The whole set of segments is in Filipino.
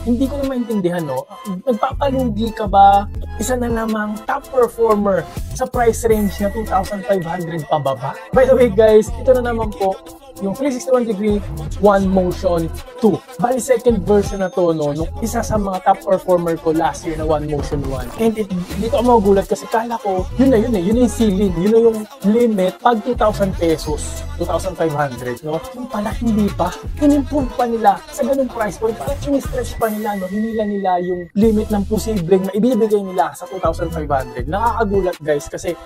hindi ko na maintindihan, no? Nagpapalugi ka ba? Isa na namang top performer sa price range na 2,500 pababa. By the way guys, ito na naman po yung 361 degree One Motion 2. Bali second version na to, no, nung isa sa mga top performer ko last year na One Motion 1. And dito ako magugulat kasi kala ko, yun na yung ceiling, yun na yung limit pag 2,000 pesos, 2,500, no? Yung pala hindi pa, in-improve pa nila sa ganung price point, parang in-stretch pa nila, no? Hinila nila yung limit ng posibleng na ibibigay nila sa 2,500. Nakakagulat guys kasi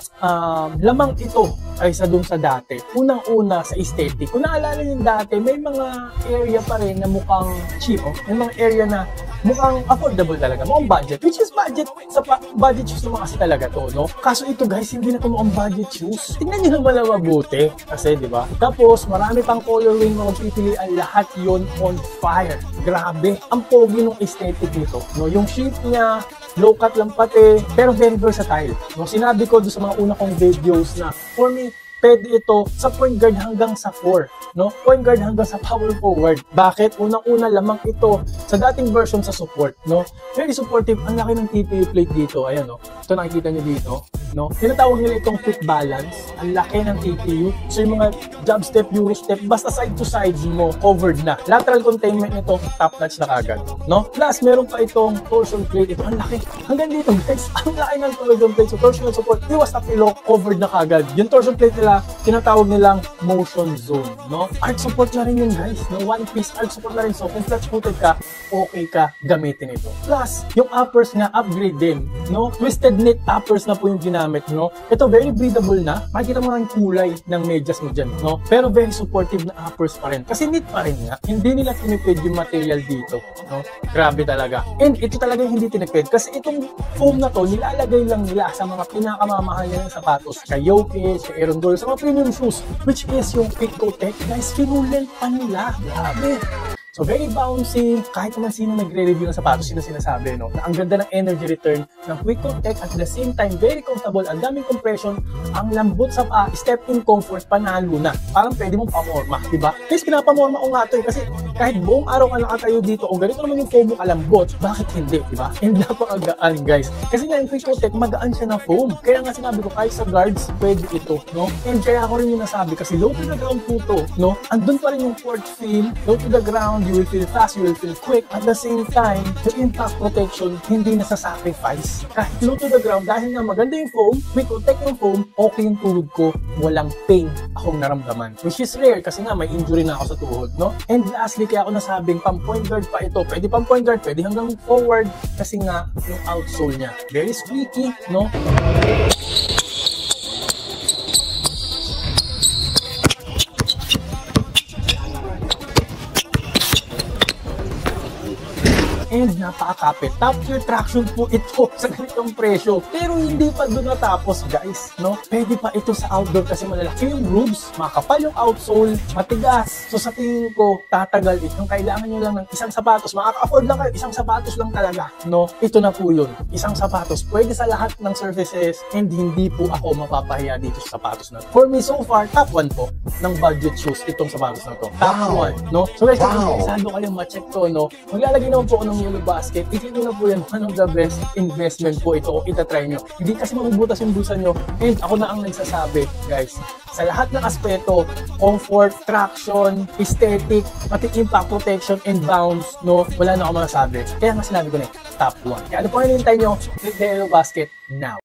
lamang ito kaysa dun sa dati. Unang-una sa aesthetic. Kung naalala nyo dati, may mga area pa rin na mukhang cheap. Oh. May mga area na mukhang affordable talaga. Mukhang budget. Which is budget. Sa budget shoes naman kasi talaga to, no? Kaso ito guys, hindi na ito mukhang budget shoes. Tingnan nyo naman na mabuti. Kasi, di ba? Tapos, marami pang colorway na magpipilian. Lahat yon on fire. Grabe. Ang pogi ng aesthetic nito. No? Yung shape niya, low cut lang pati, pero very versatile. No? Sinabi ko doon sa mga una kong videos na, for me, pwede ito sa point guard hanggang sa 4, no? Point guard hanggang sa power forward. Bakit? Unang-una lamang ito sa dating version sa support, no? Very supportive. Ang laki ng TPU plate dito. Ayan, no? Ito nakikita nyo dito, no? Tinatawag nila itong quick balance. Ang laki ng TPU. So yung mga jab step, euro step, basta side to side mo, covered na. Lateral containment nito, top notch na kagad, no? Plus, meron pa itong torsion plate. Ito, ang laki. Hanggang dito, guys. Ang laki ng torsion plate. So, torsion support, iwas na pillow, covered na kagad. Yung torsion plate nila, tinatawag nilang motion zone, no? Arch support na rin yun guys, no? One piece arch support na rin. So kung flat footed ka, okay ka gamitin ito. Plus, yung uppers nga upgrade din, no? Twisted knit uppers na po yung ginamit, no? Ito very breathable na. Makikita mo ang kulay ng medyas mo dyan, no? Pero very supportive na uppers pa rin. Kasi knit pa rin nga. Hindi nila tinipid yung material dito, no? Grabe talaga. And ito talaga yung hindi tinipid. Kasi itong foam na to, nilalagay lang nila sa mga pinakamamahal ng sapatos. Kay Jokic, kay Aaron Gordon, sa mga premium shoes, which is yung Quickco Tech. Guys, finulent pa nila. Grabe. So, very bouncy. Kahit naman sino nagre-review ng sapatos, sino sinasabi, no? Na ang ganda ng energy return ng Quickco Tech at the same time, very comfortable. Ang daming compression. Ang lambot sa step-in comfort, panalo na. Parang pwede mong pamorma, diba? Guys, pinapamorma ko nga ito kasi kahit buong araw ka nakatayo dito, o ganito naman yung foam mo kalambot, bakit hindi, diba? And napakagaan, guys. Kasi nga yung Quickco Tech, magaan siya na foam. Kaya nga sinabi ko, kahit sa guards, pwede ito, no? And kaya ako rin yung nasabi kasi low to the ground po to, no? Andun pa rin yung port feel, low to the ground, you will feel fast, you will feel quick. At the same time, yung impact protection, hindi nasa-sacrifice. Kahit low to the ground, dahil nga maganda yung foam, Quickco Tech yung foam, okay yung tuhod ko, walang pain akong naramdaman. Which is rare kasi nga may injury na ako sa tuhod, no? And lastly, kaya ako nasabing pang point guard pa ito. Pwede pang point guard, pwede hanggang forward kasi nga yung outsole niya. Very squeaky, no? And napakakapit. Top tier traction po ito sa ganitong presyo. Pero hindi pa doon natapos guys, no? Pwede pa ito sa outdoor kasi malalaki yung grooves, makapal yung outsole, matigas. So sa tingin ko, tatagal ito. Yung kailangan nyo lang ng isang sapatos, makaka-afford lang kayo, isang sapatos lang talaga, no? Ito na po yun. Isang sapatos. Pwede sa lahat ng surfaces and hindi po ako mapapahiya dito sa sapatos na to. For me, so far, top 1 po ng budget shoes itong sapatos na to. Top 1, no? So guys, kung interesado kayong ma-check to, no? Maglalagay naman po ako ng yellow basket. Isipin na po yan, one of the best investment po ito o itatry nyo. Hindi kasi mabubutas yung bulsa nyo. And ako na ang nagsasabi, guys, sa lahat ng aspeto, comfort, traction, aesthetic, pati impact protection, and bounce, no? Wala na ako masasabi. Kaya nga sinabi ko na top 1. Kaya ano po hinihintay nyo? Click the yellow basket now.